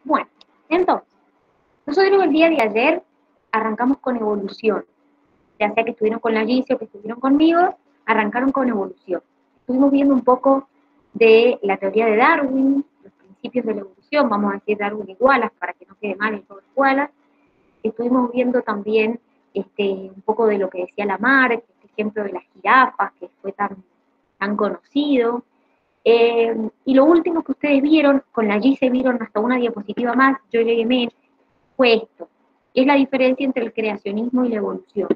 Bueno, entonces, nosotros el día de ayer arrancamos con evolución, ya sea que estuvieron con la Gise o que estuvieron conmigo, arrancaron con evolución. Estuvimos viendo un poco de la teoría de Darwin, los principios de la evolución, vamos a decir Darwin y Wallace para que no quede mal en todo Wallace. Estuvimos viendo también un poco de lo que decía Lamarck, este ejemplo de las jirafas que fue tan conocido. Y lo último que ustedes vieron, con la G se vieron hasta una diapositiva más, yo llegué menos, fue esto. Es la diferencia entre el creacionismo y la evolución.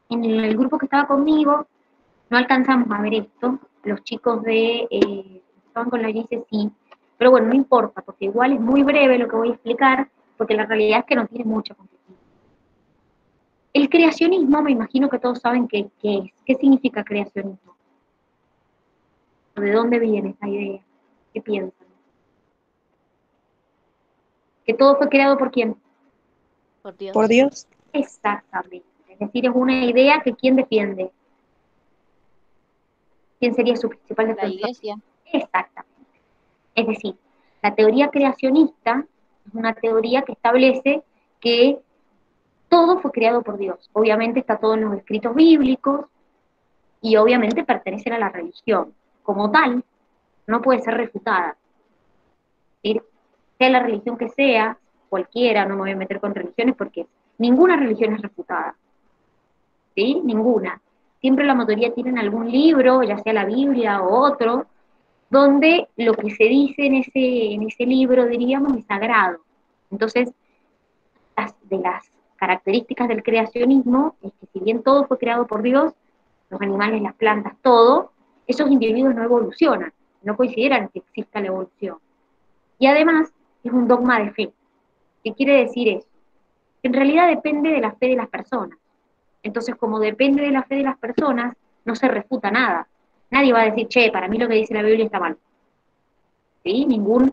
En el grupo que estaba conmigo, no alcanzamos a ver esto. Los chicos estaban con la Gise sí, pero bueno, no importa, porque igual es muy breve lo que voy a explicar, porque la realidad es que no tiene mucha complejidad. El creacionismo, me imagino que todos saben qué es. ¿Qué significa creacionismo? ¿De dónde viene esa idea? ¿Qué piensan? ¿Que todo fue creado por quién? Por Por Dios. Dios. Exactamente. Es decir, es una idea que ¿quién defiende? ¿Quién sería su principal La defensor? iglesia. Exactamente. Es decir, la teoría creacionista es una teoría que establece que todo fue creado por Dios. Obviamente está todo en los escritos bíblicos y obviamente pertenecen a la religión. Como tal, no puede ser refutada. ¿Sí? Sea la religión que sea, cualquiera, no me voy a meter con religiones porque ninguna religión es refutada. ¿Sí? Ninguna. Siempre la mayoría tienen algún libro, ya sea la Biblia o otro, donde lo que se dice en ese libro, diríamos, es sagrado. Entonces, de las características del creacionismo es que si bien todo fue creado por Dios, los animales, las plantas, todo, esos individuos no evolucionan, no consideran que exista la evolución. Y además es un dogma de fe. ¿Qué quiere decir eso? Que en realidad depende de la fe de las personas. Entonces, como depende de la fe de las personas, no se refuta nada. Nadie va a decir, che, para mí lo que dice la Biblia está mal. ¿Sí? Ninguna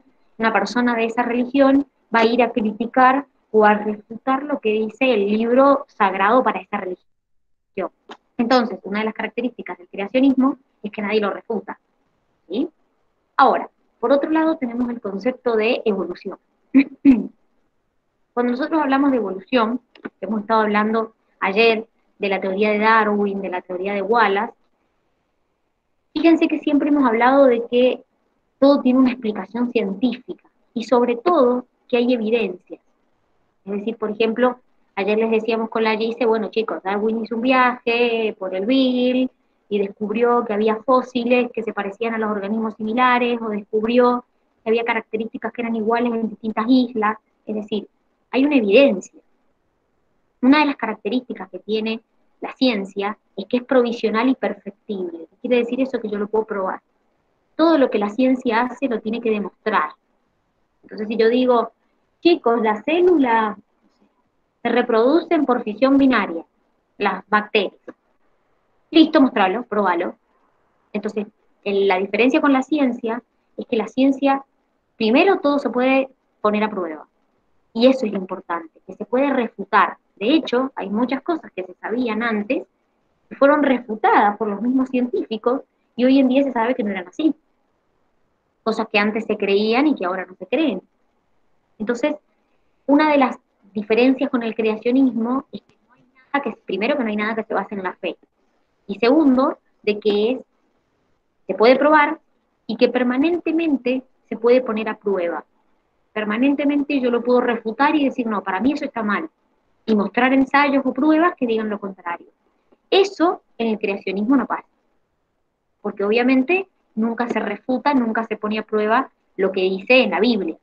persona de esa religión va a ir a criticar o a refutar lo que dice el libro sagrado para esa religión. Entonces, una de las características del creacionismo es que nadie lo refuta. ¿Sí? Ahora, por otro lado, tenemos el concepto de evolución. Cuando nosotros hablamos de evolución, hemos estado hablando ayer de la teoría de Darwin, de la teoría de Wallace, fíjense que siempre hemos hablado de que todo tiene una explicación científica y sobre todo que hay evidencias. Es decir, por ejemplo, ayer les decíamos con la Gise, bueno chicos, Darwin hizo un viaje por el Beagle y descubrió que había fósiles que se parecían a los organismos similares o descubrió que había características que eran iguales en distintas islas. Es decir, hay una evidencia. Una de las características que tiene la ciencia es que es provisional y perfectible. ¿Qué quiere decir eso? Que yo lo puedo probar. Todo lo que la ciencia hace lo tiene que demostrar. Entonces, si yo digo, chicos, las células se reproducen por fisión binaria, las bacterias. Listo, mostralo, probalo. Entonces, la diferencia con la ciencia es que la ciencia, primero todo se puede poner a prueba. Y eso es lo importante, que se puede refutar. De hecho, hay muchas cosas que se sabían antes que fueron refutadas por los mismos científicos y hoy en día se sabe que no eran así. Cosas que antes se creían y que ahora no se creen. Entonces, una de las diferencias con el creacionismo es que no hay nada que, primero que no hay nada que se base en la fe, y segundo, de que se puede probar y que permanentemente se puede poner a prueba. Permanentemente yo lo puedo refutar y decir, no, para mí eso está mal, y mostrar ensayos o pruebas que digan lo contrario. Eso en el creacionismo no pasa, porque obviamente nunca se refuta, nunca se pone a prueba lo que dice en la Biblia.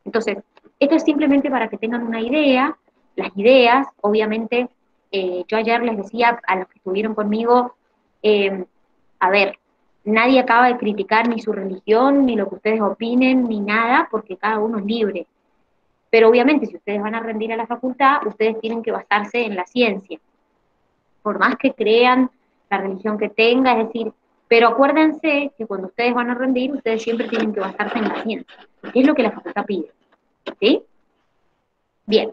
Entonces, esto es simplemente para que tengan una idea. Las ideas, obviamente, yo ayer les decía a los que estuvieron conmigo, eh, a ver, nadie acaba de criticar ni su religión, ni lo que ustedes opinen, ni nada, porque cada uno es libre. Pero obviamente, si ustedes van a rendir a la facultad, ustedes tienen que basarse en la ciencia. Por más que crean la religión que tenga, es decir, pero acuérdense que cuando ustedes van a rendir, ustedes siempre tienen que basarse en la ciencia, que es lo que la facultad pide. ¿Sí? Bien,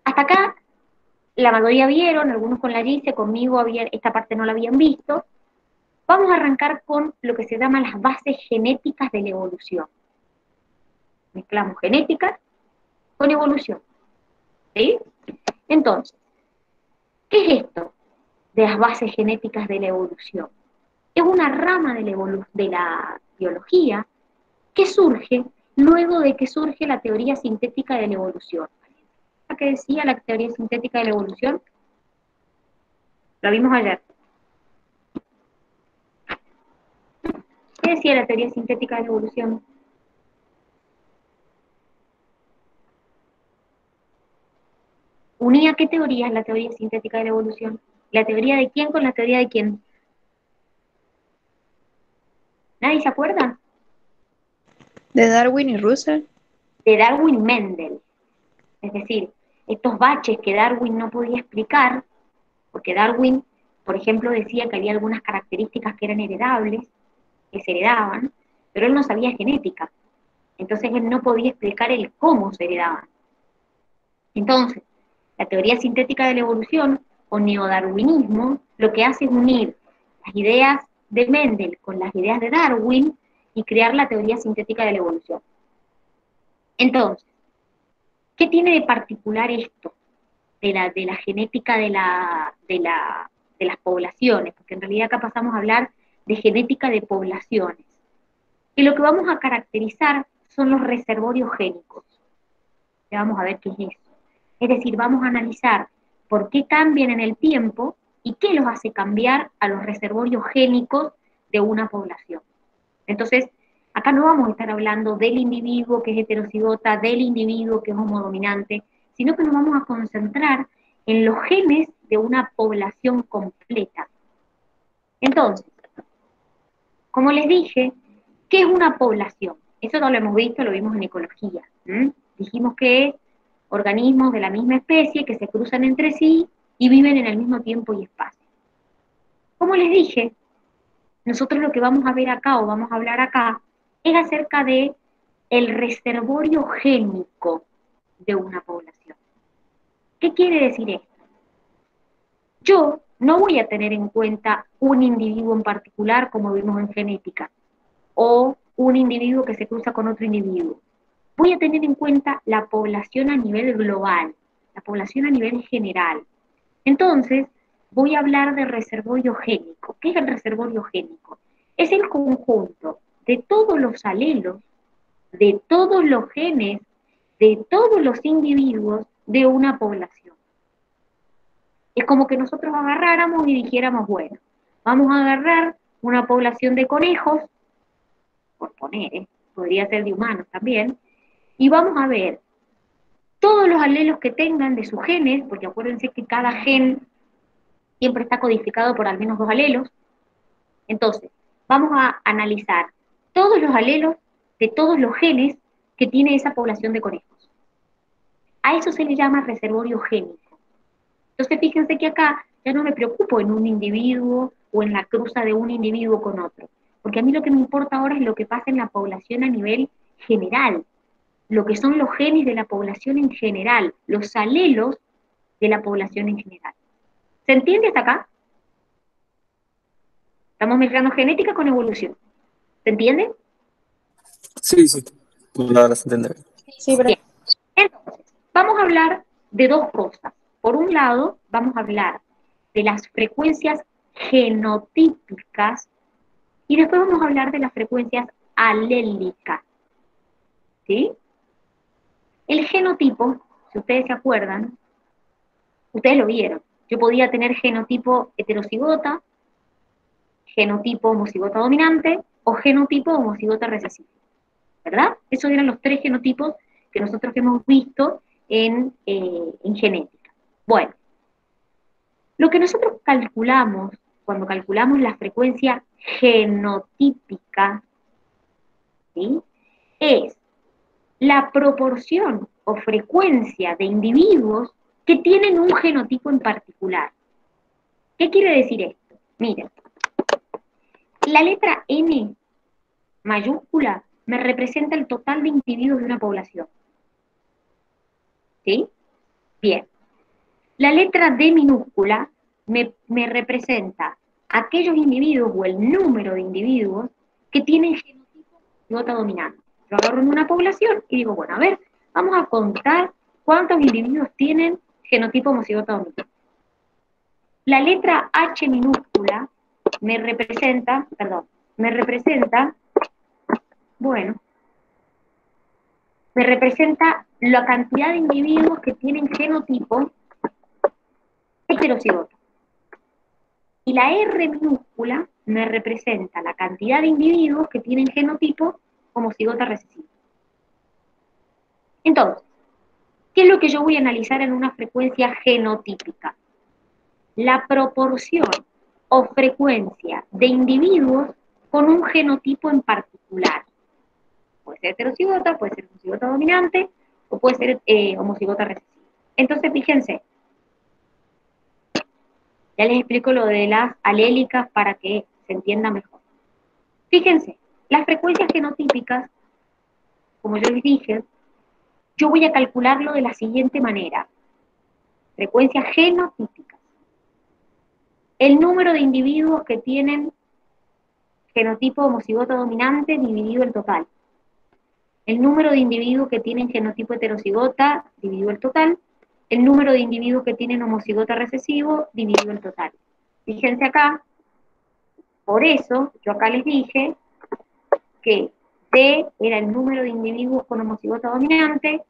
hasta acá la mayoría vieron, algunos con la Gise, conmigo esta parte no la habían visto. Vamos a arrancar con lo que se llaman las bases genéticas de la evolución. Mezclamos genética con evolución. ¿Sí? Entonces, ¿qué es esto de las bases genéticas de la evolución? Es una rama de la biología que surge luego de que surge la teoría sintética de la evolución. ¿Qué decía la teoría sintética de la evolución? Lo vimos ayer. ¿Qué decía la teoría sintética de la evolución? ¿Unía qué teorías la teoría sintética de la evolución? ¿La teoría de quién con la teoría de quién? ¿Nadie se acuerda? De Darwin y Russell. De Darwin y Mendel. Es decir, estos baches que Darwin no podía explicar, porque Darwin, por ejemplo, decía que había algunas características que eran heredables, que se heredaban, pero él no sabía genética. Entonces él no podía explicar el cómo se heredaban. Entonces, la teoría sintética de la evolución o neodarwinismo lo que hace es unir las ideas de Mendel con las ideas de Darwin y crear la teoría sintética de la evolución. Entonces, ¿qué tiene de particular esto de la genética de las poblaciones? Porque en realidad acá pasamos a hablar de genética de poblaciones. Y lo que vamos a caracterizar son los reservorios génicos. Ya vamos a ver qué es eso. Es decir, vamos a analizar por qué cambian en el tiempo y qué los hace cambiar a los reservorios génicos de una población. Entonces, acá no vamos a estar hablando del individuo que es heterocigota, del individuo que es homodominante, sino que nos vamos a concentrar en los genes de una población completa. Entonces, como les dije, ¿qué es una población? Eso no lo hemos visto, lo vimos en ecología. Dijimos que es organismos de la misma especie que se cruzan entre sí y viven en el mismo tiempo y espacio. Como les dije, nosotros lo que vamos a ver acá o vamos a hablar acá es acerca de el reservorio génico de una población. ¿Qué quiere decir esto? Yo no voy a tener en cuenta un individuo en particular como vimos en genética, o un individuo que se cruza con otro individuo. Voy a tener en cuenta la población a nivel global, la población a nivel general. Entonces, voy a hablar de reservorio génico. ¿Qué es el reservorio génico? Es el conjunto de todos los alelos, de todos los genes, de todos los individuos de una población. Es como que nosotros agarráramos y dijéramos, bueno, vamos a agarrar una población de conejos, por poner, podría ser de humanos también, y vamos a ver todos los alelos que tengan de sus genes, porque acuérdense que cada gen siempre está codificado por al menos dos alelos. Entonces, vamos a analizar todos los alelos de todos los genes que tiene esa población de conejos. A eso se le llama reservorio génico. Entonces, fíjense que acá ya no me preocupo en un individuo o en la cruza de un individuo con otro, porque a mí lo que me importa ahora es lo que pasa en la población a nivel general, lo que son los genes de la población en general, los alelos de la población en general. ¿Se entiende hasta acá? Estamos mezclando genética con evolución. ¿Se entiende? Sí, sí, por ahora se entiende bien. Sí, pero Bien. Entonces, vamos a hablar de dos cosas. Por un lado, vamos a hablar de las frecuencias genotípicas y después vamos a hablar de las frecuencias alélicas. ¿Sí? El genotipo, si ustedes se acuerdan, ustedes lo vieron. Yo podía tener genotipo heterocigota, genotipo homocigota dominante o genotipo homocigota recesivo, ¿verdad? Esos eran los tres genotipos que nosotros hemos visto en genética. Bueno, lo que nosotros calculamos cuando calculamos la frecuencia genotípica, ¿sí? Es la proporción o frecuencia de individuos que tienen un genotipo en particular. ¿Qué quiere decir esto? Miren, la letra N mayúscula me representa el total de individuos de una población. ¿Sí? Bien. La letra D minúscula me representa aquellos individuos o el número de individuos que tienen genotipo gota dominante. Yo agarro en una población y digo, bueno, a ver, vamos a contar cuántos individuos tienen genotipo homocigota dominante. La letra H minúscula me representa, bueno, me representa la cantidad de individuos que tienen genotipo heterocigota. Y la R minúscula me representa la cantidad de individuos que tienen genotipo homocigota recesivo. Entonces, ¿qué es lo que yo voy a analizar en una frecuencia genotípica? La proporción o frecuencia de individuos con un genotipo en particular. Puede ser heterocigota, puede ser homocigota dominante, o puede ser homocigota recesiva. Entonces, fíjense, ya les explico lo de las alélicas para que se entienda mejor. Fíjense, las frecuencias genotípicas, como yo les dije, yo voy a calcularlo de la siguiente manera. Frecuencias genotípicas. El número de individuos que tienen genotipo homocigota dominante dividido el total. El número de individuos que tienen genotipo heterocigota dividido el total. El número de individuos que tienen homocigota recesivo dividido el total. Fíjense acá, por eso yo acá les dije que D era el número de individuos con homocigota dominante,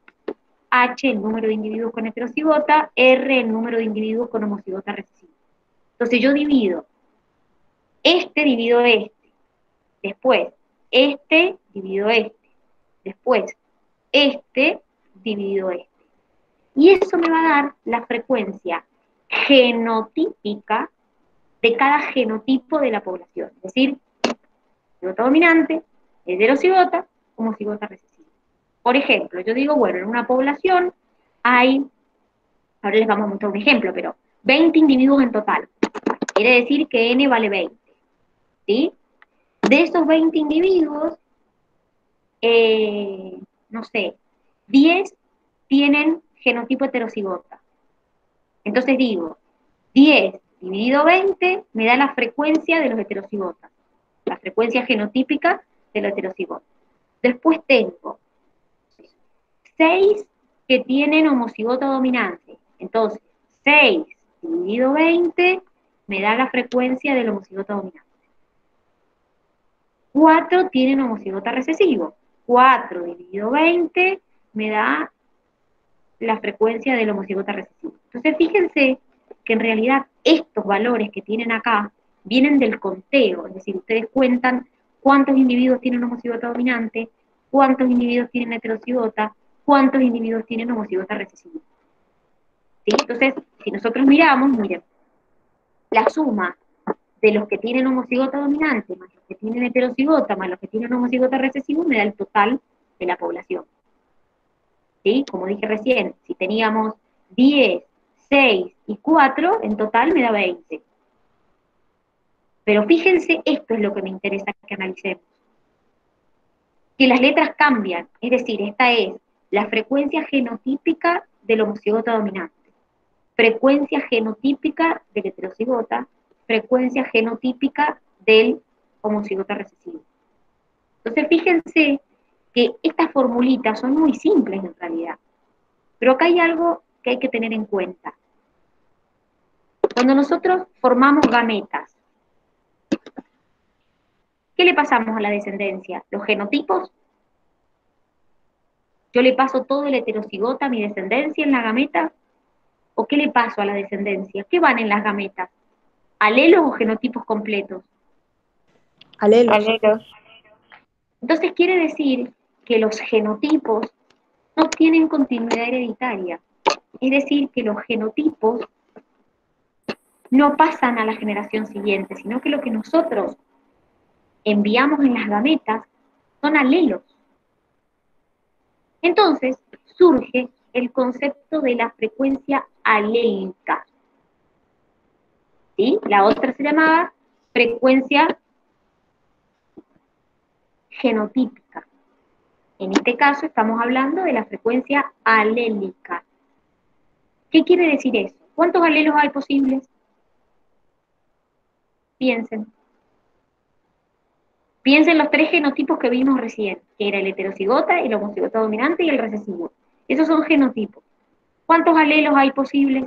H el número de individuos con heterocigota, R el número de individuos con homocigota recesiva. Entonces yo divido divido después divido después dividido Y eso me va a dar la frecuencia genotípica de cada genotipo de la población. Es decir, cigota dominante, heterocigota, homocigota recesiva. Por ejemplo, yo digo, bueno, en una población hay, ahora les vamos a mostrar un ejemplo, pero 20 individuos en total. Quiere decir que N vale 20. ¿Sí? De esos 20 individuos, no sé, 10 tienen genotipo heterocigota. Entonces digo, 10 dividido 20 me da la frecuencia de los heterocigotas, la frecuencia genotípica de los heterocigotas. Después tengo 6 que tienen homocigota dominante. Entonces, 6 dividido 20 me da la frecuencia del homocigota dominante. 4 tienen homocigota recesivo. 4 dividido 20 me da la frecuencia del homocigota recesivo. Entonces, fíjense que en realidad estos valores que tienen acá vienen del conteo, es decir, ustedes cuentan cuántos individuos tienen homocigota dominante, cuántos individuos tienen heterocigota, cuántos individuos tienen homocigota recesivo. ¿Sí? Entonces, si nosotros miramos, miren, la suma de los que tienen homocigota dominante, más los que tienen heterocigota, más los que tienen homocigota recesivo, me da el total de la población. ¿Sí? Como dije recién, si teníamos 10, 6 y 4, en total me da 20. Pero fíjense, esto es lo que me interesa que analicemos. Que las letras cambian, es decir, esta es la frecuencia genotípica del homocigota dominante, frecuencia genotípica del heterocigota, frecuencia genotípica del homocigota recesivo. Entonces, fíjense que estas formulitas son muy simples en realidad, pero acá hay algo que hay que tener en cuenta. Cuando nosotros formamos gametas, ¿qué le pasamos a la descendencia? ¿Los genotipos? ¿Yo le paso todo el heterocigota a mi descendencia en la gameta? ¿O qué le paso a la descendencia? ¿Qué van en las gametas? ¿Alelos o genotipos completos? Alelos. Alelos. Entonces quiere decir que los genotipos no tienen continuidad hereditaria. Es decir, que los genotipos no pasan a la generación siguiente, sino que lo que nosotros enviamos en las gametas son alelos. Entonces surge el concepto de la frecuencia alélica. ¿Sí? La otra se llamaba frecuencia genotípica. En este caso estamos hablando de la frecuencia alélica. ¿Qué quiere decir eso? ¿Cuántos alelos hay posibles? Piensen. Piensen en los tres genotipos que vimos recién, que era el heterocigota, el homocigota dominante y el recesivo. Esos son genotipos. ¿Cuántos alelos hay posibles?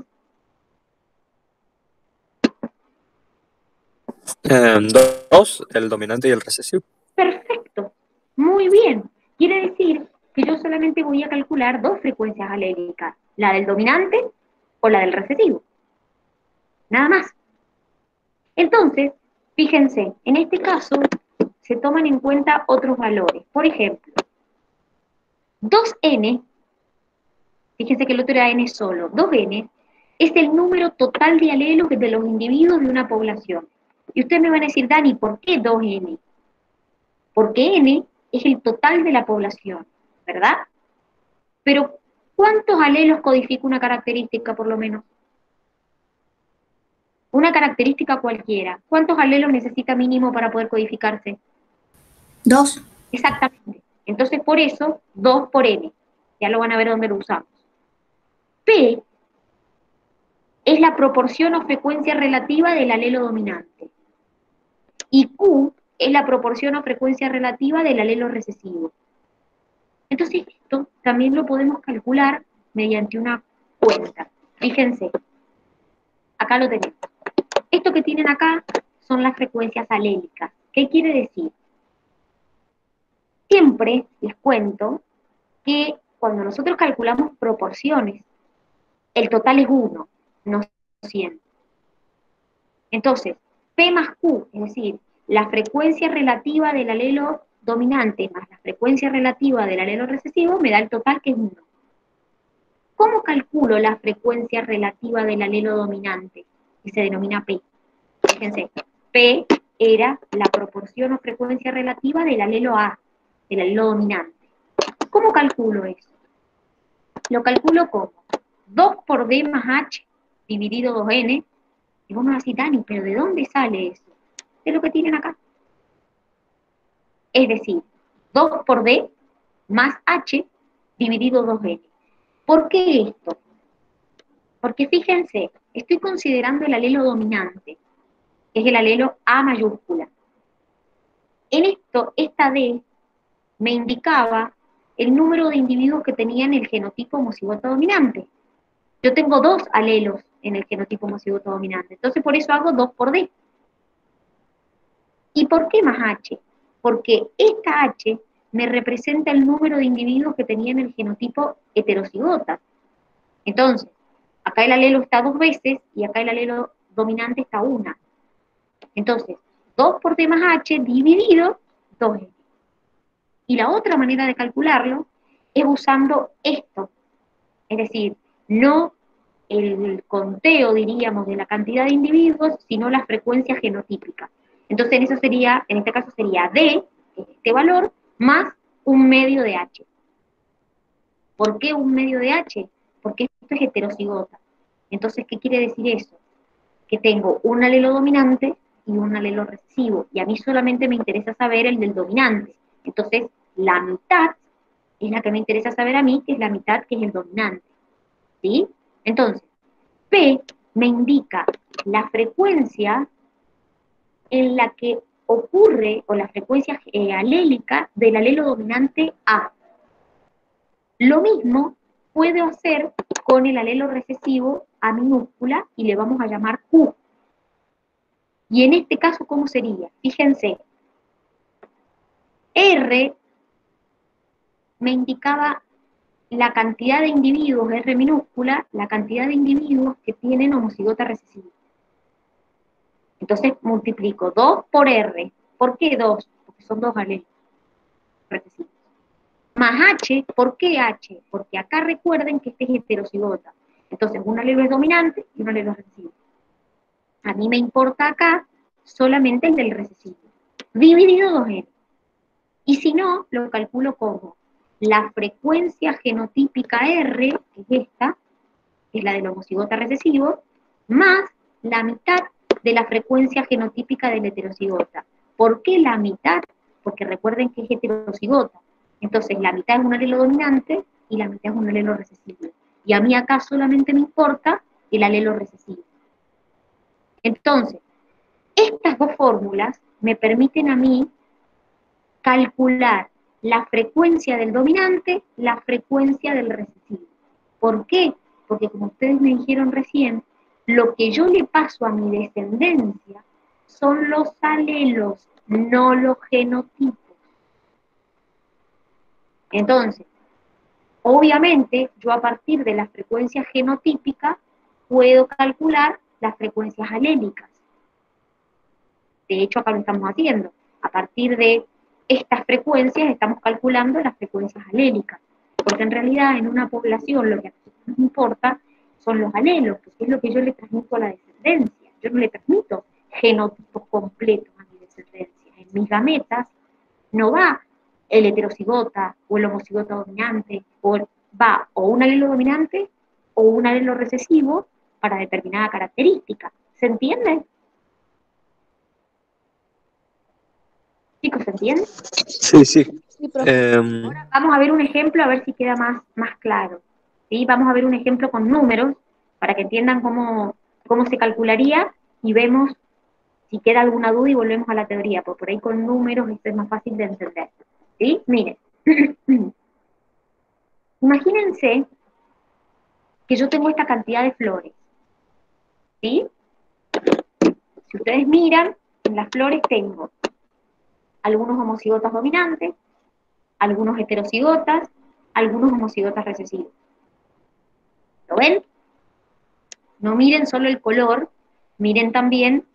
Dos, el dominante y el recesivo. Perfecto. Muy bien. Quiere decir que yo solamente voy a calcular dos frecuencias alélicas, la del dominante o la del recesivo. Nada más. Entonces, fíjense, en este caso se toman en cuenta otros valores. Por ejemplo, 2n, fíjense que el otro era n solo, 2n es el número total de alelos de los individuos de una población. Y ustedes me van a decir, Dani, ¿por qué 2n? Porque n es el total de la población, ¿verdad? Pero, ¿cuántos alelos codifica una característica, por lo menos? Una característica cualquiera. ¿Cuántos alelos necesita mínimo para poder codificarse? 2. Exactamente. Entonces, por eso, 2 por n. Ya lo van a ver dónde lo usamos. P es la proporción o frecuencia relativa del alelo dominante. Y Q es la proporción o frecuencia relativa del alelo recesivo. Entonces, esto también lo podemos calcular mediante una cuenta. Fíjense, acá lo tenemos. Esto que tienen acá son las frecuencias alélicas. ¿Qué quiere decir? Siempre les cuento que cuando nosotros calculamos proporciones, el total es 1, no 100. Entonces, P más Q, es decir, la frecuencia relativa del alelo dominante más la frecuencia relativa del alelo recesivo, me da el total que es 1. ¿Cómo calculo la frecuencia relativa del alelo dominante? Que se denomina P. Fíjense, P era la proporción o frecuencia relativa del alelo A, del alelo dominante. ¿Cómo calculo eso? Lo calculo como 2 por D más H dividido 2N, y vos me vas a decir, Dani, ¿pero de dónde sale eso? De lo que tienen acá. Es decir, 2 por D más H dividido 2N. ¿Por qué esto? Porque fíjense, estoy considerando el alelo dominante, que es el alelo A mayúscula. En esto, esta D me indicaba el número de individuos que tenían el genotipo homocigoto dominante. Yo tengo 2 alelos en el genotipo homocigoto dominante, entonces por eso hago 2 por D. ¿Y por qué más H? Porque esta H me representa el número de individuos que tenían el genotipo heterocigota. Entonces, acá el alelo está 2 veces y acá el alelo dominante está 1. Entonces, 2 por D más H dividido 2N. Y la otra manera de calcularlo es usando esto, es decir, no el conteo, diríamos, de la cantidad de individuos, sino la frecuencia genotípica. Entonces, en eso sería, en este caso sería D, que es este valor, más un medio de H. ¿Por qué un medio de H? Porque esto es heterocigota. Entonces, ¿qué quiere decir eso? Que tengo un alelo dominante y un alelo recesivo, y a mí solamente me interesa saber el del dominante. Entonces, la mitad es la que me interesa saber a mí, que es la mitad que es el dominante. ¿Sí? Entonces, P me indica la frecuencia en la que ocurre, o la frecuencia alélica del alelo dominante A. Lo mismo puedo hacer con el alelo recesivo A minúscula y le vamos a llamar Q. Y en este caso, ¿cómo sería? Fíjense, R me indicaba la cantidad de individuos, R minúscula, la cantidad de individuos que tienen homocigota recesiva. Entonces multiplico 2 por R. ¿Por qué 2? Porque son 2 alelos recesivos. Más H, ¿por qué H? Porque acá recuerden que este es heterocigota. Entonces un alelo es dominante y un alelo es recesivo. A mí me importa acá solamente el del recesivo. Dividido 2N. Y si no, lo calculo como la frecuencia genotípica R, que es esta, que es la del homocigota recesivo, más la mitad de la frecuencia genotípica del heterocigota. ¿Por qué la mitad? Porque recuerden que es heterocigota. Entonces, la mitad es un alelo dominante y la mitad es un alelo recesivo. Y a mí acá solamente me importa el alelo recesivo. Entonces, estas dos fórmulas me permiten a mí calcular la frecuencia del dominante, la frecuencia del recesivo. ¿Por qué? Porque como ustedes me dijeron recién, lo que yo le paso a mi descendencia son los alelos, no los genotipos. Entonces, obviamente, yo a partir de la frecuencia genotípica puedo calcular las frecuencias alélicas. De hecho, acá lo estamos haciendo. A partir de estas frecuencias estamos calculando las frecuencias alélicas. Porque en realidad en una población lo que a nosotros nos importa son los alelos, que es lo que yo le transmito a la descendencia. Yo no le transmito genotipos completos a mi descendencia. En mis gametas no va el heterocigota o el homocigota dominante, va o un alelo dominante o un alelo recesivo para determinada característica. ¿Se entiende? Chicos, ¿se entiende? Sí, sí. Sí, profe. Ahora vamos a ver un ejemplo a ver si queda más claro. ¿Sí? Vamos a ver un ejemplo con números para que entiendan cómo se calcularía y vemos si queda alguna duda y volvemos a la teoría, porque por ahí con números esto es más fácil de entender. ¿Sí? Miren. Imagínense que yo tengo esta cantidad de flores. ¿Sí? Si ustedes miran, en las flores tengo algunos homocigotas dominantes, algunos heterocigotas, algunos homocigotas recesivos. ¿Lo ven? No miren solo el color, miren también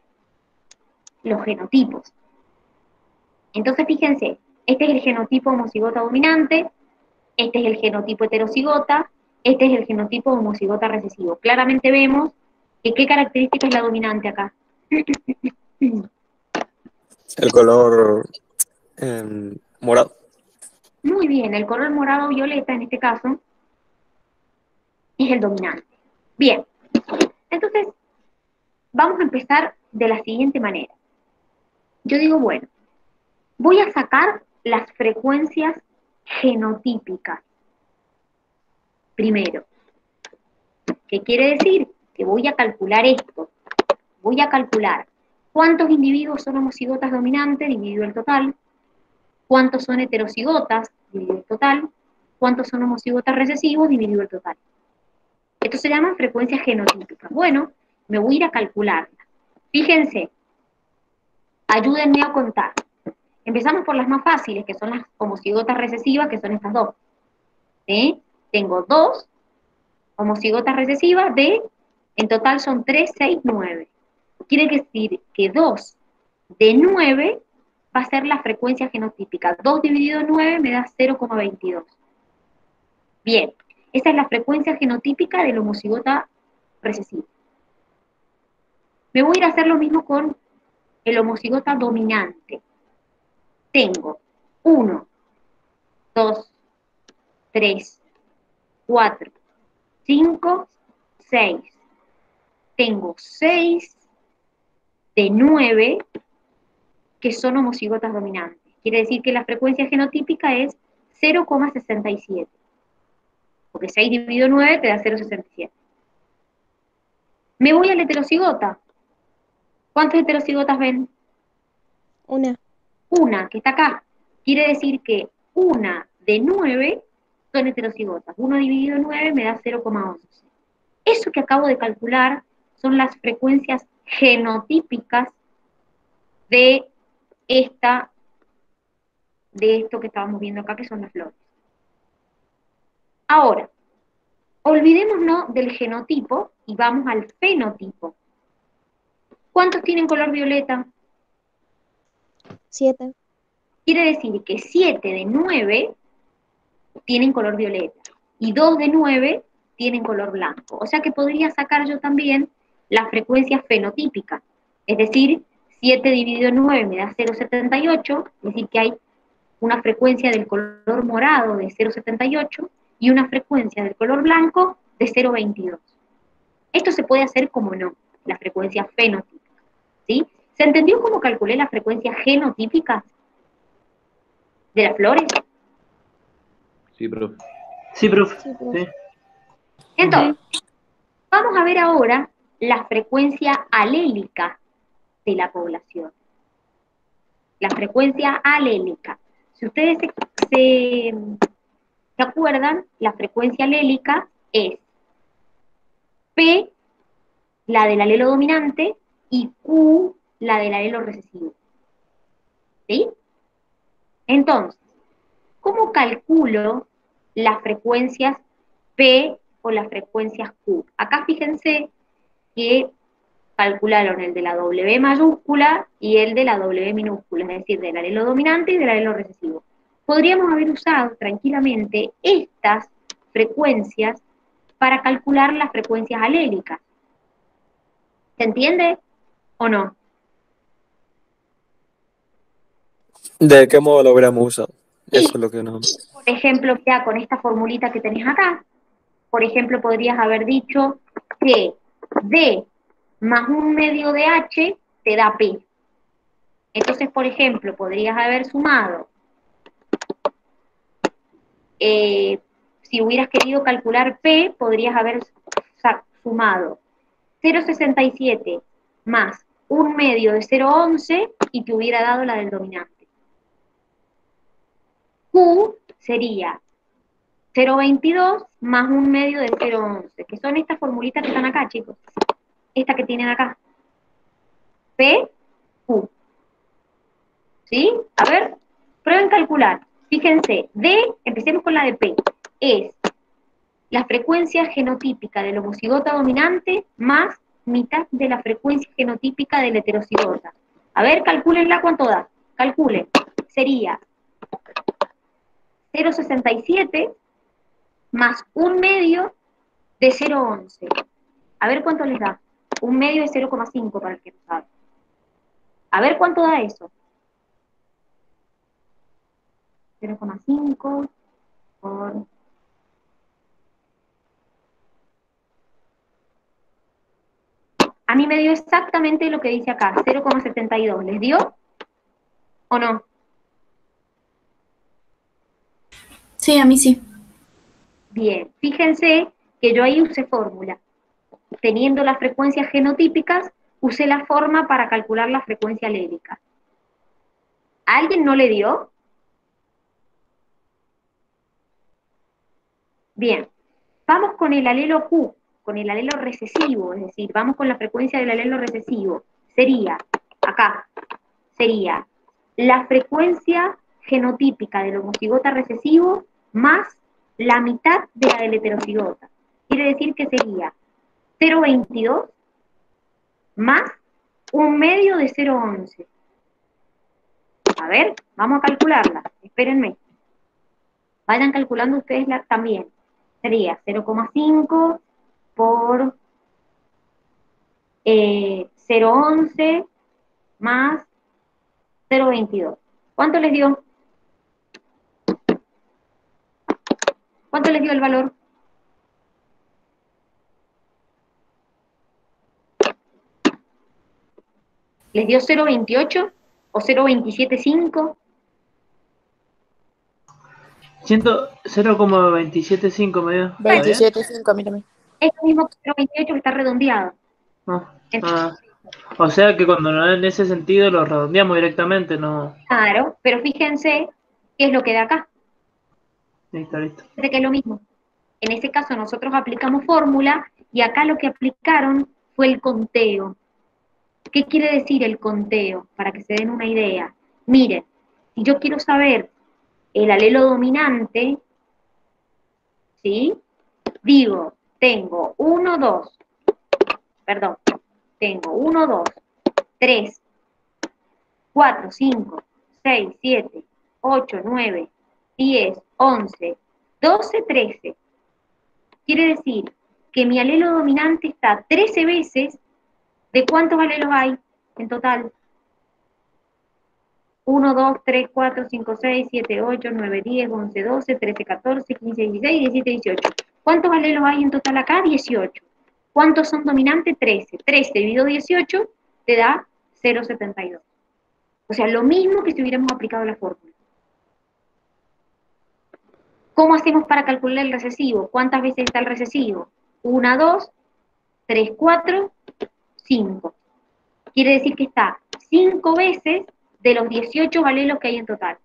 los genotipos. Entonces, fíjense, este es el genotipo homocigota dominante, este es el genotipo heterocigota, este es el genotipo homocigota recesivo. Claramente vemos que qué característica es la dominante acá. El color morado. Muy bien, el color morado violeta en este caso es el dominante. Bien, entonces vamos a empezar de la siguiente manera. Yo digo, bueno, voy a sacar las frecuencias genotípicas. Primero, ¿qué quiere decir? Que voy a calcular esto. Voy a calcular cuántos individuos son homocigotas dominantes dividido el total, cuántos son heterocigotas dividido el total, cuántos son homocigotas recesivos dividido el total. Esto se llama frecuencia genotípica. Bueno, me voy a ir a calcularla. Fíjense, ayúdenme a contar. Empezamos por las más fáciles, que son las homocigotas recesivas, que son estas dos. ¿Sí? Tengo 2 homocigotas recesivas en total son 3, 6, 9. Quiere decir que 2 de 9 va a ser la frecuencia genotípica. 2 dividido en 9 me da 0,22. Bien, esa es la frecuencia genotípica del homocigota recesivo. Me voy a ir a hacer lo mismo con el homocigota dominante. Tengo 1, 2, 3, 4, 5, 6. Tengo 6 de 9 que son homocigotas dominantes. Quiere decir que la frecuencia genotípica es 0,67. Porque 6 dividido en 9 te da 0,67. Me voy al heterocigota. ¿Cuántos heterocigotas ven? Una. Una, que está acá. Quiere decir que una de 9 son heterocigotas. 1 dividido en 9 me da 0,11. Eso que acabo de calcular son las frecuencias genotípicas de esto que estábamos viendo acá, que son las flores. Ahora, olvidémonos del genotipo y vamos al fenotipo. ¿Cuántos tienen color violeta? 7. Quiere decir que 7 de 9 tienen color violeta y 2 de 9 tienen color blanco. O sea que podría sacar yo también la frecuencia fenotípica. Es decir, 7 dividido en 9 me da 0,78, es decir que hay una frecuencia del color morado de 0,78 y una frecuencia del color blanco de 0,22. Esto se puede hacer como no, la frecuencia fenotípica. ¿Sí? ¿Se entendió cómo calculé la frecuencia genotípica de las flores? Sí, profe. Sí, profe. Sí, profe. Sí. Entonces, vamos a ver ahora la frecuencia alélica de la población. La frecuencia alélica. Si ustedes se acuerdan, la frecuencia alélica es P, la del alelo dominante, y Q, la del alelo recesivo. ¿Sí? Entonces, ¿cómo calculo las frecuencias P o las frecuencias Q? Acá fíjense que calcularon el de la W mayúscula y el de la W minúscula, es decir, del alelo dominante y del alelo recesivo. Podríamos haber usado tranquilamente estas frecuencias para calcular las frecuencias alélicas. ¿Se entiende o no? ¿De qué modo lo hubiéramos usado? Sí. Eso es lo que no. Por ejemplo, ya con esta formulita que tenés acá, por ejemplo, podrías haber dicho que D más 1/2 de H te da P. Entonces, por ejemplo, podrías haber sumado, si hubieras querido calcular P, podrías haber sumado 0,67 más 1/2 de 0,11 y te hubiera dado la del dominante. Q sería 0,22 más 1/2 de 0,11, que son estas formulitas que están acá, chicos. Esta que tienen acá. P, Q. ¿Sí? A ver, prueben calcular. Fíjense, D, empecemos con la de P, es la frecuencia genotípica del homocigota dominante más mitad de la frecuencia genotípica del heterocigota. A ver, calcúlenla cuánto da. Calculen. Sería 0,67 más 1/2 de 0,11. A ver cuánto les da. 1/2 de 0,5 para el que no sabe. A ver cuánto da eso. 0,5 por... A mí me dio exactamente lo que dice acá, 0,72. ¿Les dio? ¿O no? Sí, a mí sí. Bien, fíjense que yo ahí usé fórmula. Teniendo las frecuencias genotípicas, usé la forma para calcular la frecuencia alélica. ¿A alguien no le dio? Bien, vamos con el alelo Q, con el alelo recesivo, es decir, vamos con la frecuencia del alelo recesivo. Sería, acá, sería la frecuencia genotípica del homocigota recesivo más la mitad de la del heterocigota. Quiere decir que sería 0,22 más 1/2 de 0,11. A ver, vamos a calcularla. Espérenme. Vayan calculando ustedes también. Sería 0,5 por 0,11 más 0,22. ¿Cuánto les dio? ¿Cuánto les dio el valor? ¿Les dio 0,28 o 0,275? 0,275 me dio. ¿Está bien? 27.5 a mí también. Es lo mismo que 0,28 que está redondeado. O sea que cuando no en ese sentido lo redondeamos directamente, no. Claro, pero fíjense qué es lo que da acá. Listo. Fíjense que es lo mismo. En ese caso nosotros aplicamos fórmula y acá lo que aplicaron fue el conteo. ¿Qué quiere decir el conteo? Para que se den una idea. Miren, si yo quiero saber el alelo dominante, ¿sí? Digo, tengo 1, 2, 3, 4, 5, 6, 7, 8, 9, 10, 11, 12, 13. Quiere decir que mi alelo dominante está 13 veces. ¿De cuántos alelos hay en total? 1, 2, 3, 4, 5, 6, 7, 8, 9, 10, 11, 12, 13, 14, 15, 16, 17, 18. ¿Cuántos alelos hay en total acá? 18. ¿Cuántos son dominantes? 13. 13 dividido 18 te da 0,72. O sea, lo mismo que si hubiéramos aplicado la fórmula. ¿Cómo hacemos para calcular el recesivo? ¿Cuántas veces está el recesivo? 1, 2, 3, 4, 5. Quiere decir que está 5 veces de los 18 alelos que hay en total.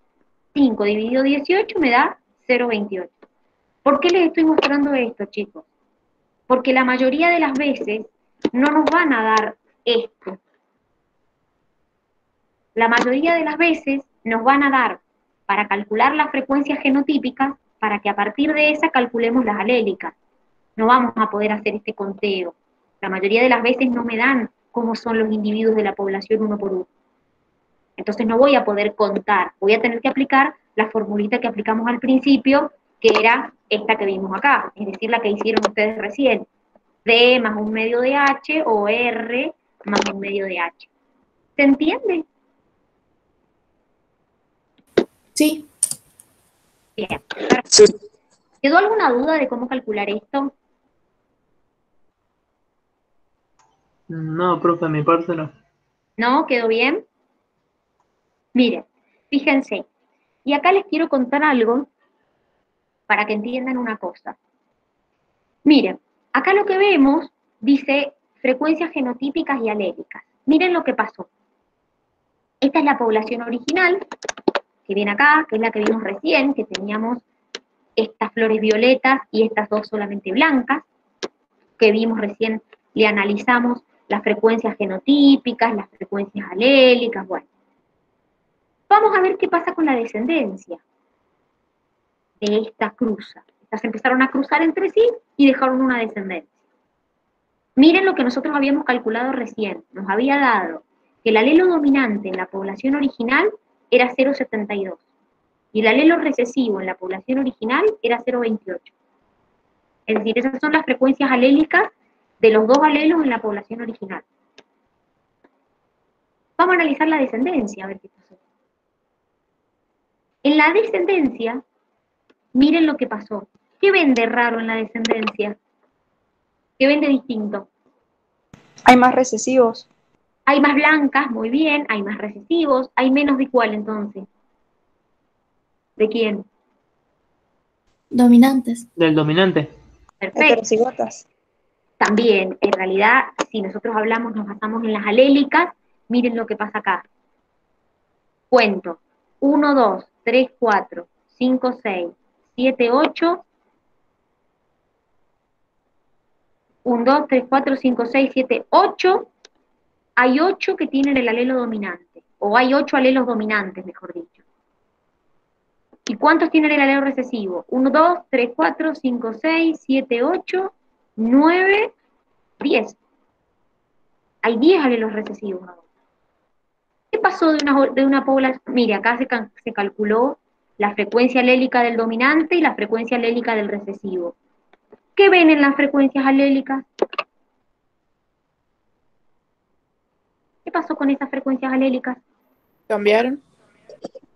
5 dividido 18 me da 0,28. ¿Por qué les estoy mostrando esto, chicos? Porque la mayoría de las veces no nos van a dar esto. La mayoría de las veces nos van a dar para calcular las frecuencias genotípicas, para que a partir de esa calculemos las alélicas. No vamos a poder hacer este conteo. La mayoría de las veces no me dan cómo son los individuos de la población uno por uno. Entonces no voy a poder contar, voy a tener que aplicar la formulita que aplicamos al principio, que era esta que vimos acá, es decir, la que hicieron ustedes recién. D más un medio de H o R más un medio de H. ¿Se entiende? Sí. Bien. Sí. ¿Quedó alguna duda de cómo calcular esto? No, profe, mi parte no. ¿No? ¿Quedó bien? Miren, fíjense. Y acá les quiero contar algo para que entiendan una cosa. Miren, acá lo que vemos dice frecuencias genotípicas y alélicas. Miren lo que pasó. Esta es la población original, que viene acá, que es la que vimos recién, que teníamos estas flores violetas y estas dos solamente blancas, que vimos recién, le analizamos las frecuencias genotípicas, las frecuencias alélicas, bueno. Vamos a ver qué pasa con la descendencia de esta cruza. Estas empezaron a cruzar entre sí y dejaron una descendencia. Miren lo que nosotros habíamos calculado recién. Nos había dado que el alelo dominante en la población original era 0,72 y el alelo recesivo en la población original era 0,28. Es decir, esas son las frecuencias alélicas de los dos alelos en la población original. Vamos a analizar la descendencia, a ver qué pasó. En la descendencia, miren lo que pasó. ¿Qué ven de raro en la descendencia? ¿Qué ven de distinto? Hay más recesivos. Hay más blancas, muy bien, hay más recesivos, hay menos de cuál entonces. ¿De quién? Dominantes. Del dominante. Perfecto. Heterocigotas. También, en realidad, si nosotros hablamos, nos basamos en las alélicas, miren lo que pasa acá. Cuento. 1, 2, 3, 4, 5, 6, 7, 8. 1, 2, 3, 4, 5, 6, 7, 8. Hay 8 que tienen el alelo dominante, o hay 8 alelos dominantes, mejor dicho. ¿Y cuántos tienen el alelo recesivo? 1, 2, 3, 4, 5, 6, 7, 8, 9, 10. Hay 10 alelos recesivos. ¿Qué pasó de una población? Mire, acá se calculó la frecuencia alélica del dominante y la frecuencia alélica del recesivo. ¿Qué ven en las frecuencias alélicas? ¿Qué pasó con esas frecuencias alélicas? ¿Cambiaron?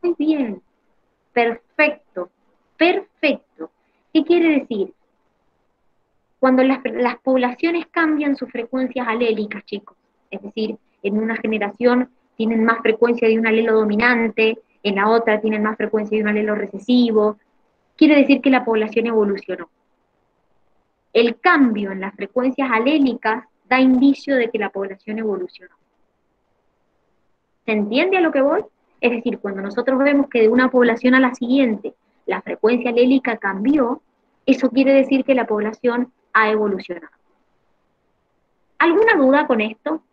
Muy bien. Perfecto. Perfecto. ¿Qué quiere decir? Cuando las poblaciones cambian sus frecuencias alélicas, chicos, es decir, en una generación tienen más frecuencia de un alelo dominante, en la otra tienen más frecuencia de un alelo recesivo, quiere decir que la población evolucionó. El cambio en las frecuencias alélicas da indicio de que la población evolucionó. ¿Se entiende a lo que voy? Es decir, cuando nosotros vemos que de una población a la siguiente la frecuencia alélica cambió, eso quiere decir que la población ha evolucionado. ¿Alguna duda con esto?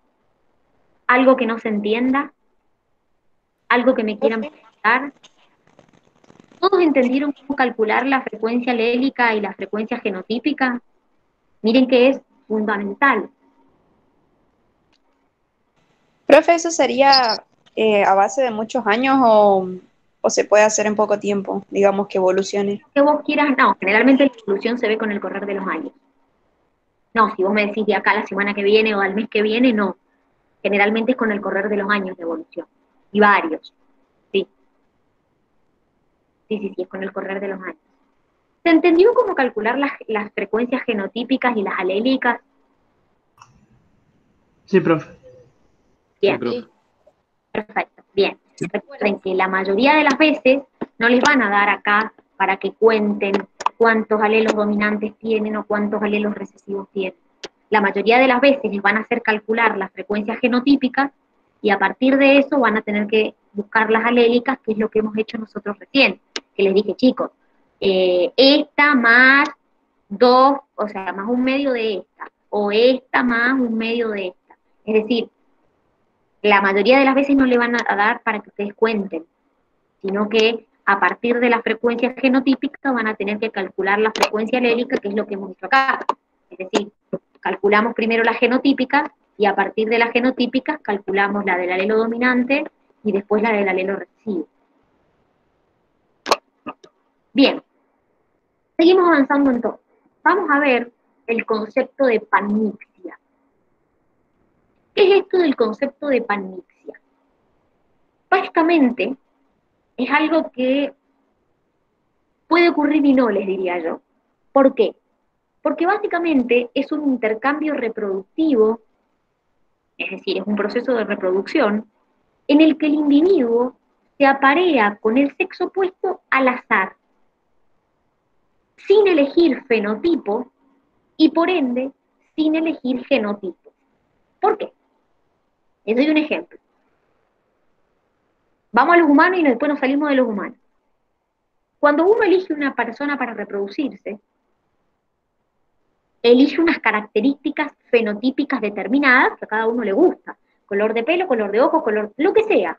¿Algo que no se entienda? ¿Algo que me quieran preguntar? ¿Todos entendieron cómo calcular la frecuencia alélica y la frecuencia genotípica? Miren que es fundamental. Profe, ¿eso sería a base de muchos años o se puede hacer en poco tiempo? Digamos que evolucione. Que vos quieras, no, generalmente la evolución se ve con el correr de los años. No, si vos me decís de acá a la semana que viene o al mes que viene, no. Generalmente es con el correr de los años de evolución. Y varios. Sí. Sí, es con el correr de los años. ¿Se entendió cómo calcular las frecuencias genotípicas y las alélicas? Sí, profe. Bien. Sí, profe. Perfecto, bien. Recuerden que la mayoría de las veces no les van a dar acá para que cuenten cuántos alelos dominantes tienen o cuántos alelos recesivos tienen. La mayoría de las veces les van a hacer calcular las frecuencias genotípicas y a partir de eso van a tener que buscar las alélicas, que es lo que hemos hecho nosotros recién, que les dije, chicos, esta más 2, o sea, más un medio de esta, o esta más un medio de esta. Es decir, la mayoría de las veces no le van a dar para que ustedes cuenten, sino que a partir de la frecuencia genotípica van a tener que calcular la frecuencia alélica, que es lo que hemos hecho acá. Es decir, calculamos primero la genotípica y a partir de las genotípicas calculamos la del alelo dominante y después la del alelo recesivo. Bien, seguimos avanzando entonces. Vamos a ver el concepto de panmixia. ¿Qué es esto del concepto de panmixia? Básicamente, es algo que puede ocurrir y no, les diría yo. ¿Por qué? Porque básicamente es un intercambio reproductivo, es decir, es un proceso de reproducción, en el que el individuo se aparea con el sexo opuesto al azar, sin elegir fenotipo y por ende sin elegir genotipo. ¿Por qué? Les doy un ejemplo. Vamos a los humanos y después nos salimos de los humanos. Cuando uno elige una persona para reproducirse, elige unas características fenotípicas determinadas que a cada uno le gusta. Color de pelo, color de ojo, color, lo que sea.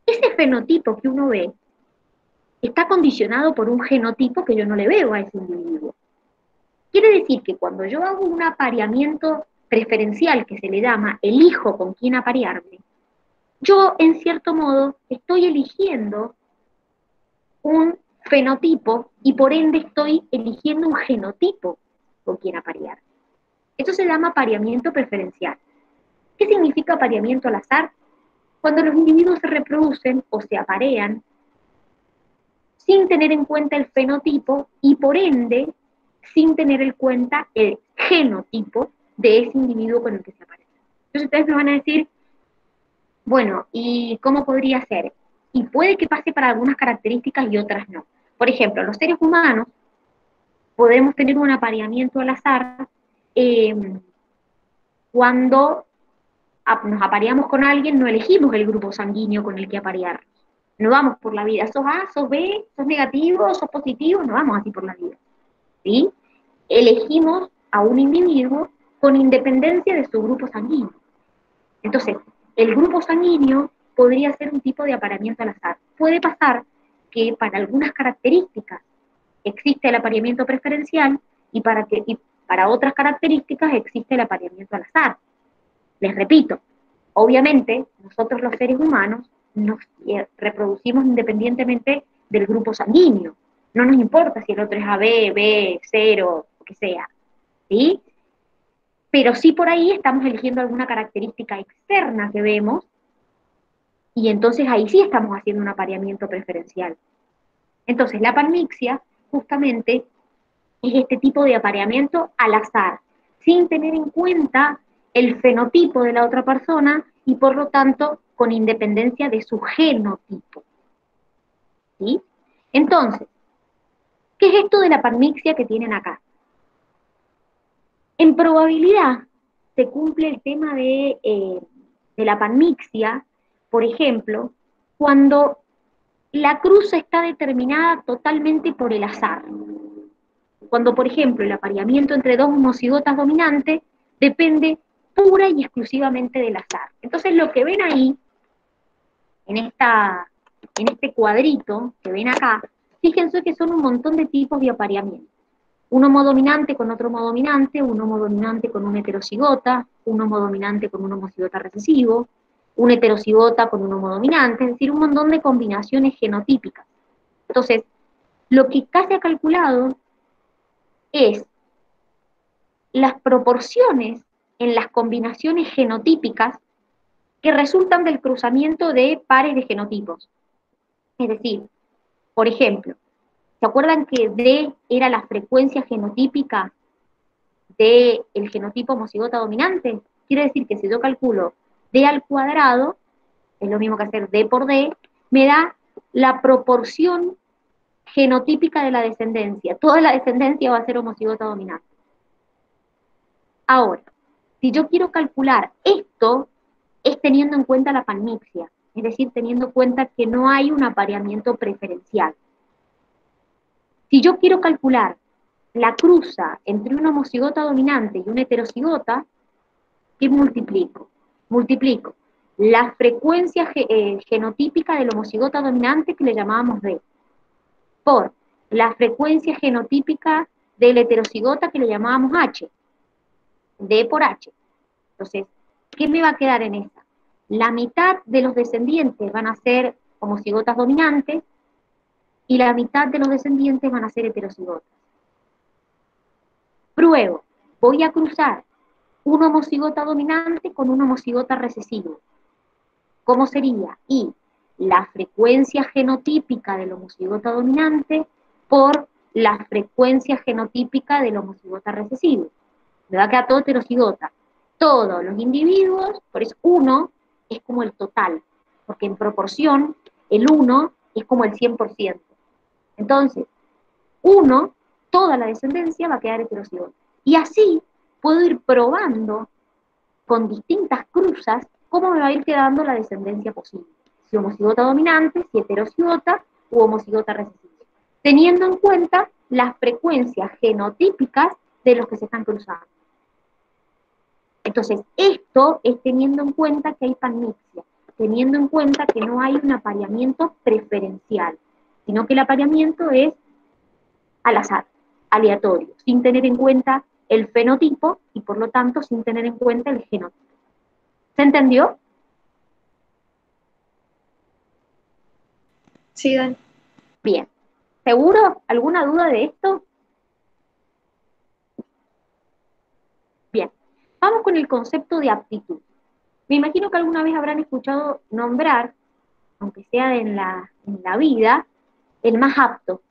Ese fenotipo que uno ve está condicionado por un genotipo que yo no le veo a ese individuo. Quiere decir que cuando yo hago un apareamiento preferencial, que se le llama, elijo con quién aparearme, yo, en cierto modo, estoy eligiendo un fenotipo y por ende estoy eligiendo un genotipo con quien aparear. Esto se llama apareamiento preferencial. ¿Qué significa apareamiento al azar? Cuando los individuos se reproducen o se aparean sin tener en cuenta el fenotipo y por ende sin tener en cuenta el genotipo de ese individuo con el que se aparean. Entonces ustedes me van a decir, bueno, ¿y cómo podría ser? Y puede que pase para algunas características y otras no. Por ejemplo, los seres humanos podemos tener un apareamiento al azar cuando nos apareamos con alguien, no elegimos el grupo sanguíneo con el que aparear. No vamos por la vida, sos A, sos B, sos negativo, sos positivo, no vamos así por la vida. ¿Sí? Elegimos a un individuo con independencia de su grupo sanguíneo. Entonces, el grupo sanguíneo podría ser un tipo de apareamiento al azar. Puede pasar que para algunas características existe el apareamiento preferencial y para otras características existe el apareamiento al azar. Les repito, obviamente nosotros los seres humanos nos reproducimos independientemente del grupo sanguíneo. No nos importa si el otro es AB, B, 0, lo que sea. ¿Sí? Pero sí por ahí estamos eligiendo alguna característica externa que vemos, y entonces ahí sí estamos haciendo un apareamiento preferencial. Entonces la panmixia justamente es este tipo de apareamiento al azar, sin tener en cuenta el fenotipo de la otra persona y por lo tanto con independencia de su genotipo. ¿Sí? Entonces, ¿qué es esto de la panmixia que tienen acá? En probabilidad se cumple el tema de la panmixia, por ejemplo, cuando la cruza está determinada totalmente por el azar. Cuando, por ejemplo, el apareamiento entre dos homocigotas dominantes depende pura y exclusivamente del azar. Entonces, lo que ven ahí, en este cuadrito que ven acá, fíjense que son un montón de tipos de apareamiento. Un homodominante con otro homodominante, un homodominante con un heterocigota, un homodominante con un homocigota recesivo, un heterocigota con un homodominante, es decir, un montón de combinaciones genotípicas. Entonces, lo que acá se ha calculado es las proporciones en las combinaciones genotípicas que resultan del cruzamiento de pares de genotipos. Es decir, por ejemplo, ¿se acuerdan que D era la frecuencia genotípica del genotipo homocigota dominante? Quiere decir que si yo calculo D al cuadrado, es lo mismo que hacer D por D, me da la proporción genotípica de la descendencia. Toda la descendencia va a ser homocigota dominante. Ahora, si yo quiero calcular esto, es teniendo en cuenta la panmixia, es decir, teniendo en cuenta que no hay un apareamiento preferencial. Si yo quiero calcular la cruza entre una homocigota dominante y una heterocigota, ¿qué multiplico? Multiplico la frecuencia genotípica de la homocigota dominante, que le llamábamos D, por la frecuencia genotípica de la heterocigota, que le llamábamos H, D por H. Entonces, ¿qué me va a quedar en esta? La mitad de los descendientes van a ser homocigotas dominantes y la mitad de los descendientes van a ser heterocigotas. Pruebo, voy a cruzar una homocigota dominante con una homocigota recesiva. ¿Cómo sería? Y la frecuencia genotípica de la homocigota dominante por la frecuencia genotípica de la homocigota recesiva. Me va a quedar todo heterocigota. Todos los individuos, por eso 1 es como el total, porque en proporción el 1 es como el 100%. Entonces, 1, toda la descendencia va a quedar heterocigota. Y así puedo ir probando con distintas cruzas cómo me va a ir quedando la descendencia posible. Si homocigota dominante, si heterocigota u homocigota recesiva. Teniendo en cuenta las frecuencias genotípicas de los que se están cruzando. Entonces, esto es teniendo en cuenta que hay panmixia, teniendo en cuenta que no hay un apareamiento preferencial, sino que el apareamiento es al azar, aleatorio, sin tener en cuenta el fenotipo y por lo tanto sin tener en cuenta el genotipo. ¿Se entendió? Sí, Dani. Bien. ¿Seguro? ¿Alguna duda de esto? Bien. Vamos con el concepto de aptitud. Me imagino que alguna vez habrán escuchado nombrar, aunque sea en la vida, el más apto.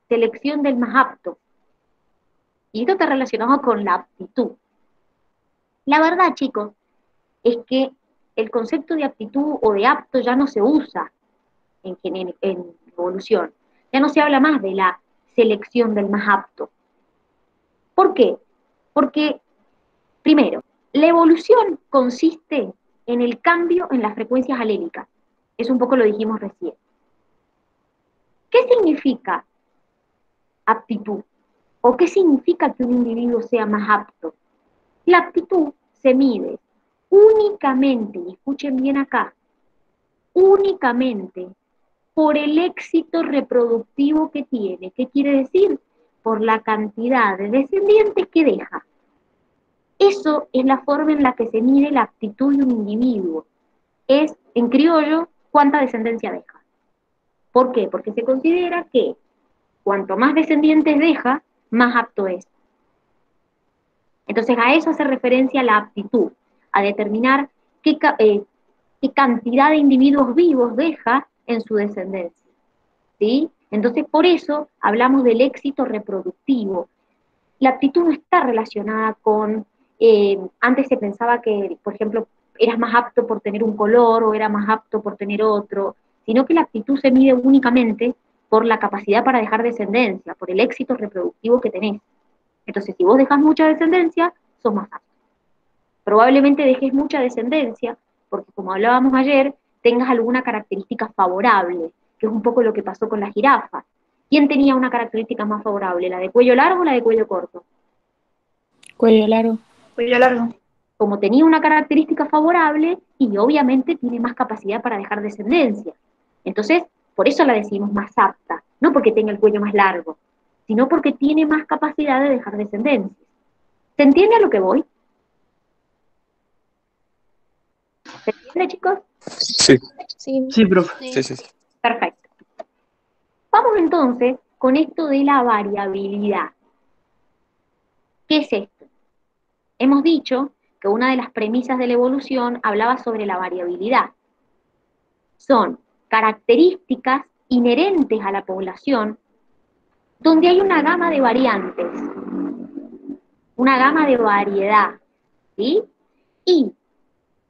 Selección del más apto. Y esto está relacionado con la aptitud. La verdad, chicos, es que el concepto de aptitud o de apto ya no se usa en evolución. Ya no se habla más de la selección del más apto. ¿Por qué? Porque, primero, la evolución consiste en el cambio en las frecuencias alélicas. Eso un poco lo dijimos recién. ¿Qué significa aptitud? ¿O qué significa que un individuo sea más apto? La aptitud se mide únicamente, y escuchen bien acá, únicamente por el éxito reproductivo que tiene. ¿Qué quiere decir? Por la cantidad de descendientes que deja. Eso es la forma en la que se mide la aptitud de un individuo. Es, en criollo, cuánta descendencia deja. ¿Por qué? Porque se considera que cuanto más descendientes deja, más apto es. Entonces a eso hace referencia la aptitud, a determinar qué cantidad de individuos vivos deja en su descendencia. ¿Sí? Entonces por eso hablamos del éxito reproductivo. La aptitud no está relacionada con, antes se pensaba que, por ejemplo, eras más apto por tener un color o era más apto por tener otro, sino que la aptitud se mide únicamente por la capacidad para dejar descendencia, por el éxito reproductivo que tenés. Entonces, si vos dejás mucha descendencia, sos más apto. Probablemente dejes mucha descendencia, porque como hablábamos ayer, tengas alguna característica favorable, que es un poco lo que pasó con las jirafas. ¿Quién tenía una característica más favorable, la de cuello largo o la de cuello corto? Cuello largo. Cuello largo. Como tenía una característica favorable, y obviamente tiene más capacidad para dejar descendencia. Entonces, por eso la decimos más apta, no porque tenga el cuello más largo, sino porque tiene más capacidad de dejar descendencia. ¿Se entiende a lo que voy? ¿Se entiende, chicos? Sí, Sí. Sí, profe. sí, sí. Perfecto. Vamos entonces con esto de la variabilidad. ¿Qué es esto? Hemos dicho que una de las premisas de la evolución hablaba sobre la variabilidad. Son características inherentes a la población donde hay una gama de variantes, una gama de variedad, ¿sí? Y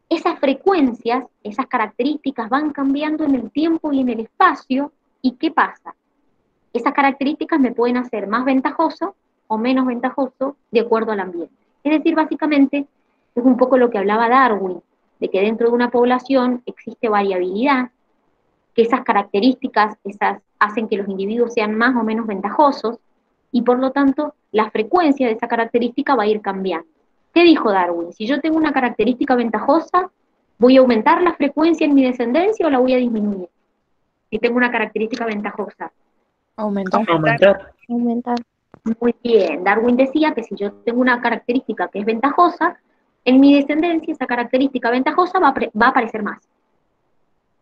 esas frecuencias, esas características van cambiando en el tiempo y en el espacio, ¿y qué pasa? Esas características me pueden hacer más ventajoso o menos ventajoso de acuerdo al ambiente. Es decir, básicamente, es un poco lo que hablaba Darwin, de que dentro de una población existe variabilidad, que esas características hacen que los individuos sean más o menos ventajosos, y por lo tanto la frecuencia de esa característica va a ir cambiando. ¿Qué dijo Darwin? Si yo tengo una característica ventajosa, ¿voy a aumentar la frecuencia en mi descendencia o la voy a disminuir? Si tengo una característica ventajosa. Aumentar. Aumentar. Aumentar. Muy bien, Darwin decía que si yo tengo una característica que es ventajosa, en mi descendencia esa característica ventajosa va a aparecer más.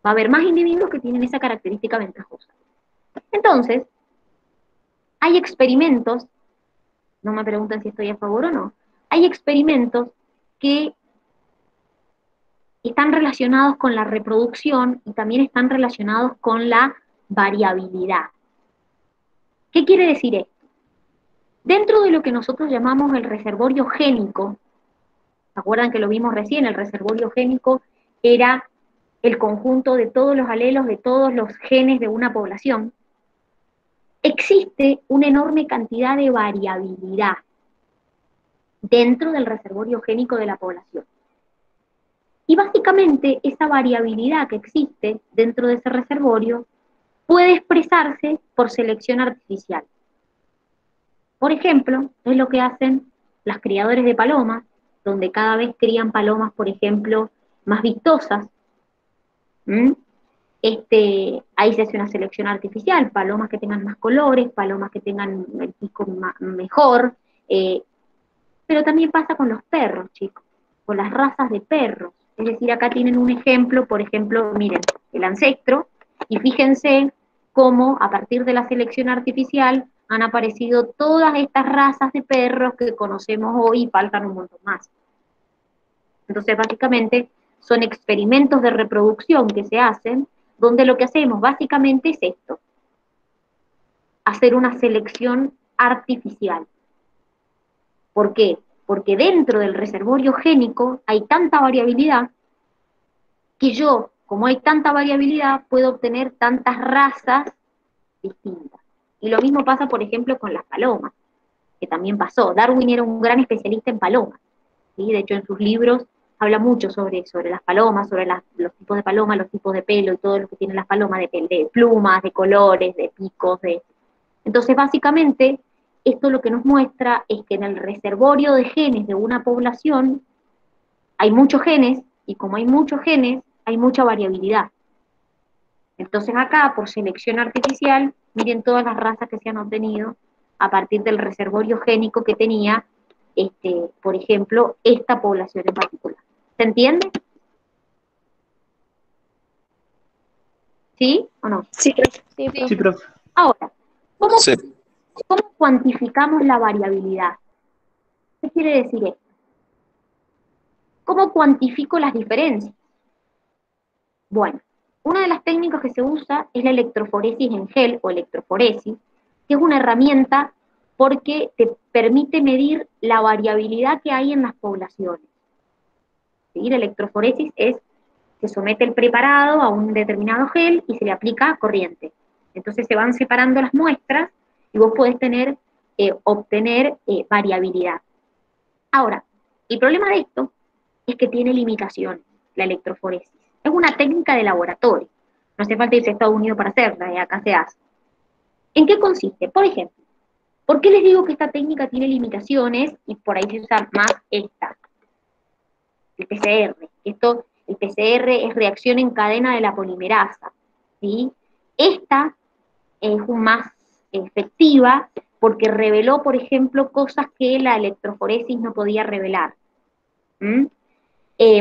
Va a haber más individuos que tienen esa característica ventajosa. Entonces, hay experimentos, no me preguntan si estoy a favor o no, hay experimentos que están relacionados con la reproducción y también están relacionados con la variabilidad. ¿Qué quiere decir esto? Dentro de lo que nosotros llamamos el reservorio génico, ¿se acuerdan que lo vimos recién? El reservorio génico era el conjunto de todos los alelos, de todos los genes de una población. Existe una enorme cantidad de variabilidad dentro del reservorio génico de la población. Y básicamente esa variabilidad que existe dentro de ese reservorio puede expresarse por selección artificial. Por ejemplo, es lo que hacen los criadores de palomas, donde cada vez crían palomas, por ejemplo, más vistosas. Ahí se hace una selección artificial, palomas que tengan más colores, palomas que tengan el pico mejor, pero también pasa con los perros, chicos, con las razas de perros. Es decir, acá tienen un ejemplo, por ejemplo, miren, el ancestro, y fíjense cómo a partir de la selección artificial han aparecido todas estas razas de perros que conocemos hoy y faltan un montón más. Entonces, básicamente, son experimentos de reproducción que se hacen, donde lo que hacemos básicamente es esto, hacer una selección artificial. ¿Por qué? Porque dentro del reservorio génico hay tanta variabilidad que yo, como hay tanta variabilidad, puedo obtener tantas razas distintas. Y lo mismo pasa, por ejemplo, con las palomas, que también pasó. Darwin era un gran especialista en palomas, ¿sí? De hecho, en sus libros habla mucho sobre las palomas, sobre los tipos de palomas, los tipos de pelo y todo lo que tienen las palomas, de plumas, de colores, de picos. Entonces, básicamente, esto lo que nos muestra es que en el reservorio de genes de una población hay muchos genes, y como hay muchos genes, hay mucha variabilidad. Entonces acá, por selección artificial, miren todas las razas que se han obtenido a partir del reservorio génico que tenía, por ejemplo, esta población en particular. ¿Se entiende? ¿Sí o no? Sí, Sí, profe. Sí, profe. Ahora, ¿cómo Sí. cuantificamos la variabilidad? ¿Qué quiere decir esto? ¿Cómo cuantifico las diferencias? Bueno, una de las técnicas que se usa es la electroforesis en gel o electroforesis, que es una herramienta porque te permite medir la variabilidad que hay en las poblaciones. ¿Sí? La electroforesis es, se somete el preparado a un determinado gel y se le aplica corriente. Entonces se van separando las muestras y vos podés obtener variabilidad. Ahora, el problema de esto es que tiene limitaciones, la electroforesis. Es una técnica de laboratorio. No hace falta irse a Estados Unidos para hacerla, acá se hace. ¿En qué consiste? Por ejemplo, ¿por qué les digo que esta técnica tiene limitaciones y por ahí se usa más esta? El PCR. El PCR es reacción en cadena de la polimerasa, ¿sí? Esta es más efectiva porque reveló, por ejemplo, cosas que la electroforesis no podía revelar.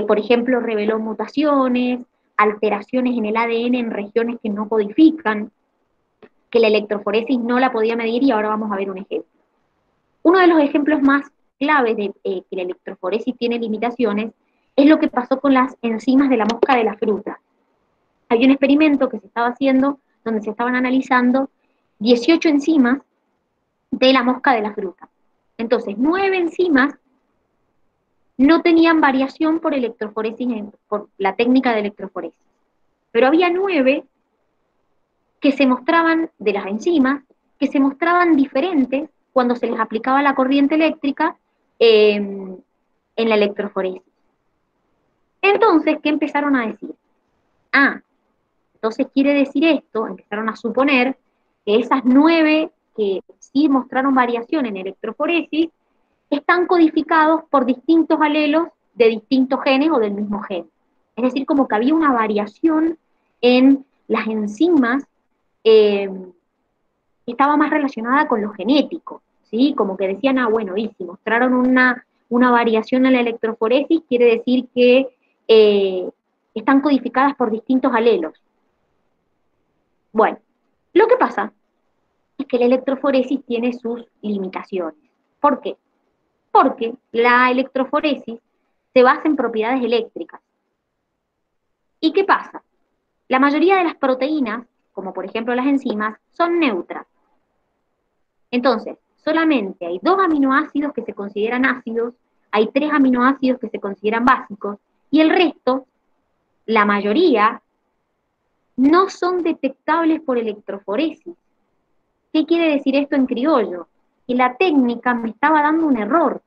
Por ejemplo, reveló mutaciones, alteraciones en el ADN en regiones que no codifican, que la electroforesis no la podía medir, y ahora vamos a ver un ejemplo. Uno de los ejemplos más claves de que la electroforesis tiene limitaciones es lo que pasó con las enzimas de la mosca de la fruta. Había un experimento que se estaba haciendo donde se estaban analizando 18 enzimas de la mosca de la fruta. Entonces, 9 enzimas no tenían variación por electroforesis, por la técnica de electroforesis. Pero había 9 que se mostraban, de las enzimas, que se mostraban diferentes cuando se les aplicaba la corriente eléctrica en la electroforesis. Entonces, ¿qué empezaron a decir? Ah, entonces quiere decir esto, empezaron a suponer que esas 9 que sí mostraron variación en electroforesis están codificados por distintos alelos de distintos genes o del mismo gen. Es decir, como que había una variación en las enzimas que estaba más relacionada con lo genético, ¿sí? Como que decían, ah, bueno, y si mostraron una variación en la electroforesis, quiere decir que están codificadas por distintos alelos. Bueno, lo que pasa es que la electroforesis tiene sus limitaciones. ¿Por qué? Porque la electroforesis se basa en propiedades eléctricas. ¿Y qué pasa? La mayoría de las proteínas, como por ejemplo las enzimas, son neutras. Entonces, solamente hay 2 aminoácidos que se consideran ácidos, hay 3 aminoácidos que se consideran básicos, y el resto, la mayoría, no son detectables por electroforesis. ¿Qué quiere decir esto en criollo? Que la técnica me estaba dando un error,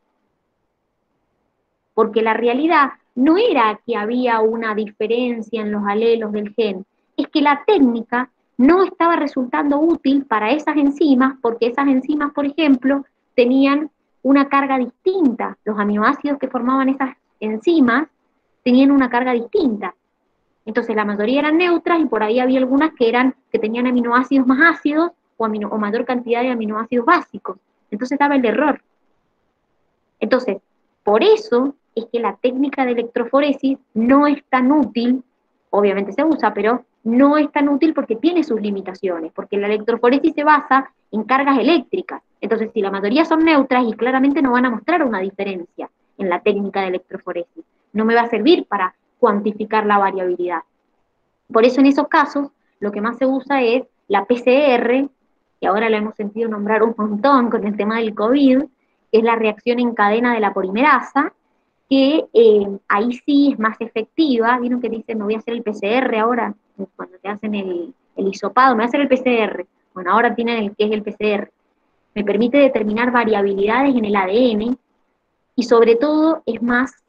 porque la realidad no era que había una diferencia en los alelos del gen, es que la técnica no estaba resultando útil para esas enzimas, porque esas enzimas, por ejemplo, tenían una carga distinta. Los aminoácidos que formaban esas enzimas tenían una carga distinta. Entonces la mayoría eran neutras y por ahí había algunas que tenían aminoácidos más ácidos o mayor cantidad de aminoácidos básicos. Entonces estaba el error. Entonces, por eso es que la técnica de electroforesis no es tan útil, obviamente se usa, pero no es tan útil porque tiene sus limitaciones, porque la electroforesis se basa en cargas eléctricas. Entonces, si la mayoría son neutras y claramente no van a mostrar una diferencia en la técnica de electroforesis, no me va a servir para cuantificar la variabilidad. Por eso en esos casos, lo que más se usa es la PCR, que ahora la hemos sentido nombrar un montón con el tema del COVID, que es la reacción en cadena de la polimerasa, que ahí sí es más efectiva. Vieron que dicen, me voy a hacer el PCR ahora, cuando te hacen el hisopado, me voy a hacer el PCR. Bueno, ahora tienen el que es el PCR. Me permite determinar variabilidades en el ADN y sobre todo es más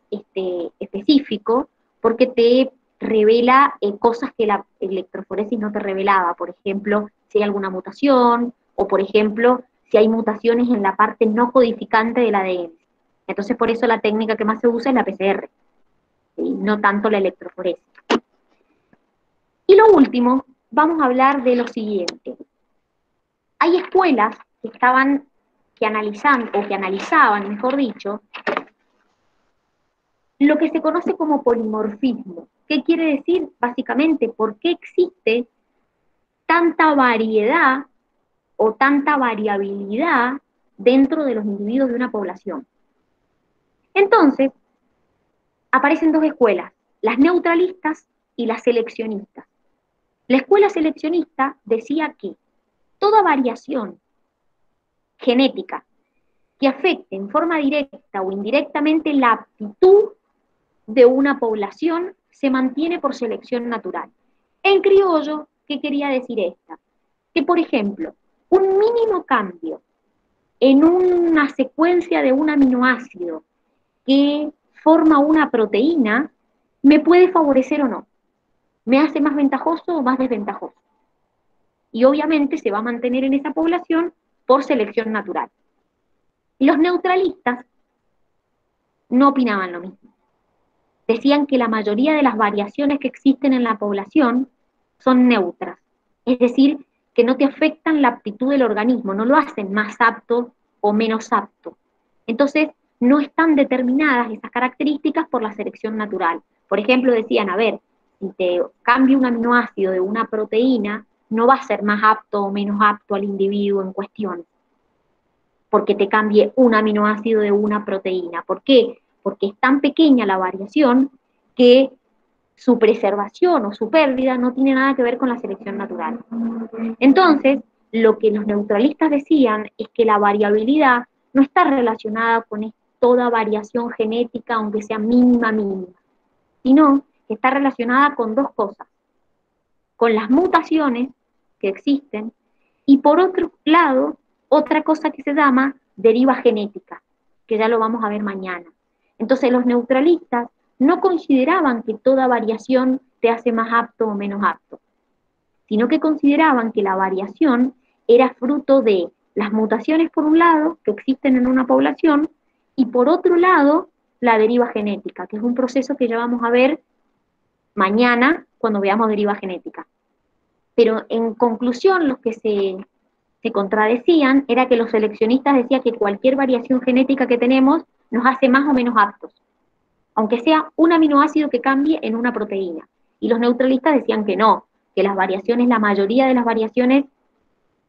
específico porque te revela cosas que la electroforesis no te revelaba. Por ejemplo, si hay alguna mutación o, por ejemplo, si hay mutaciones en la parte no codificante del ADN. Entonces, por eso la técnica que más se usa es la PCR, ¿sí? No tanto la electroforesis. Y lo último, vamos a hablar de lo siguiente. Hay escuelas que analizaban, mejor dicho, lo que se conoce como polimorfismo. ¿Qué quiere decir? Básicamente, ¿por qué existe tanta variedad o tanta variabilidad dentro de los individuos de una población? Entonces, aparecen 2 escuelas, las neutralistas y las seleccionistas. La escuela seleccionista decía que toda variación genética que afecte en forma directa o indirectamente la aptitud de una población se mantiene por selección natural. En criollo, ¿qué quería decir esta? Que, por ejemplo, un mínimo cambio en una secuencia de un aminoácido que forma una proteína me puede favorecer o no. ¿Me hace más ventajoso o más desventajoso? Y obviamente se va a mantener en esa población por selección natural. Los neutralistas no opinaban lo mismo. Decían que la mayoría de las variaciones que existen en la población son neutras, es decir, que no te afectan la aptitud del organismo, no lo hacen más apto o menos apto. Entonces, no están determinadas esas características por la selección natural. Por ejemplo, decían, a ver, si te cambia un aminoácido de una proteína, no va a ser más apto o menos apto al individuo en cuestión, porque te cambie un aminoácido de una proteína. ¿Por qué? Porque es tan pequeña la variación que su preservación o su pérdida no tiene nada que ver con la selección natural. Entonces, lo que los neutralistas decían es que la variabilidad no está relacionada con toda variación genética, aunque sea mínima, sino que está relacionada con 2 cosas, con las mutaciones que existen y por otro lado, otra cosa que se llama deriva genética, que ya lo vamos a ver mañana. Entonces los neutralistas no consideraban que toda variación te hace más apto o menos apto, sino que consideraban que la variación era fruto de las mutaciones por un lado, que existen en una población, y por otro lado, la deriva genética, que es un proceso que ya vamos a ver mañana cuando veamos deriva genética. Pero en conclusión, los que se contradecían era que los seleccionistas decían que cualquier variación genética que tenemos nos hace más o menos aptos, aunque sea un aminoácido que cambie en una proteína. Y los neutralistas decían que no, que las variaciones, la mayoría de las variaciones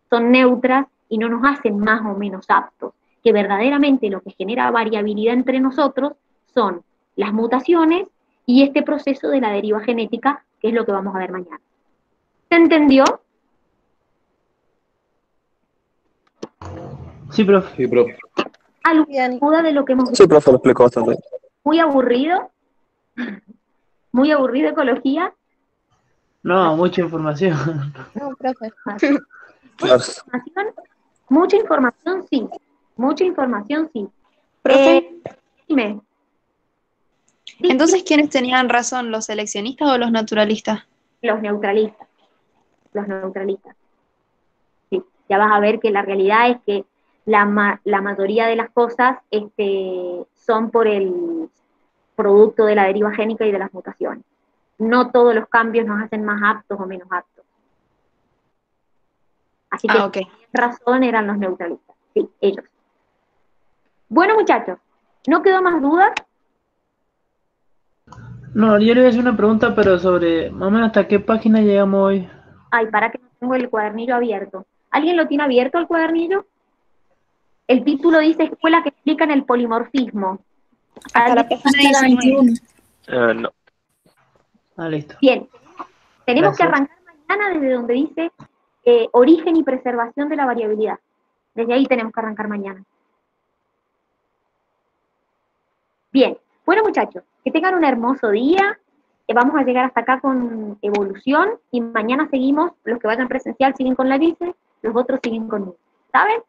son neutras y no nos hacen más o menos aptos, que verdaderamente lo que genera variabilidad entre nosotros son las mutaciones y este proceso de la deriva genética, que es lo que vamos a ver mañana. ¿Se entendió? Sí, profe. Sí, profe. ¿Alguna duda de lo que hemos visto? Sí, profe, lo explicó bastante bien. Muy aburrido. Muy aburrido ecología. No, mucha información. No, profe. Claro. Mucha información, sí. Mucha información, sí. Profe, Dime. Sí, entonces, ¿quiénes tenían razón, los seleccionistas o los naturalistas? los neutralistas. Los neutralistas. Sí, ya vas a ver que la realidad es que la mayoría de las cosas son por el producto de la deriva génica y de las mutaciones. No todos los cambios nos hacen más aptos o menos aptos. Así que, Ok. razón eran los neutralistas. Sí, ellos. Bueno, muchachos, ¿no quedó más dudas? No, yo le voy a hacer una pregunta, pero sobre más o menos hasta qué página llegamos hoy. Ay, para que no tengo el cuadernillo abierto. ¿Alguien lo tiene abierto el cuadernillo? El título dice Escuela que explican el polimorfismo. Hasta la ¿Alguien? página 19. No. Ah, listo. Bien, tenemos que Gracias. arrancar mañana desde donde dice origen y preservación de la variabilidad. Desde ahí tenemos que arrancar mañana. Bien, bueno muchachos, que tengan un hermoso día. Vamos a llegar hasta acá con evolución y mañana seguimos, los que vayan presencial siguen con la vice, los otros siguen conmigo. ¿Saben?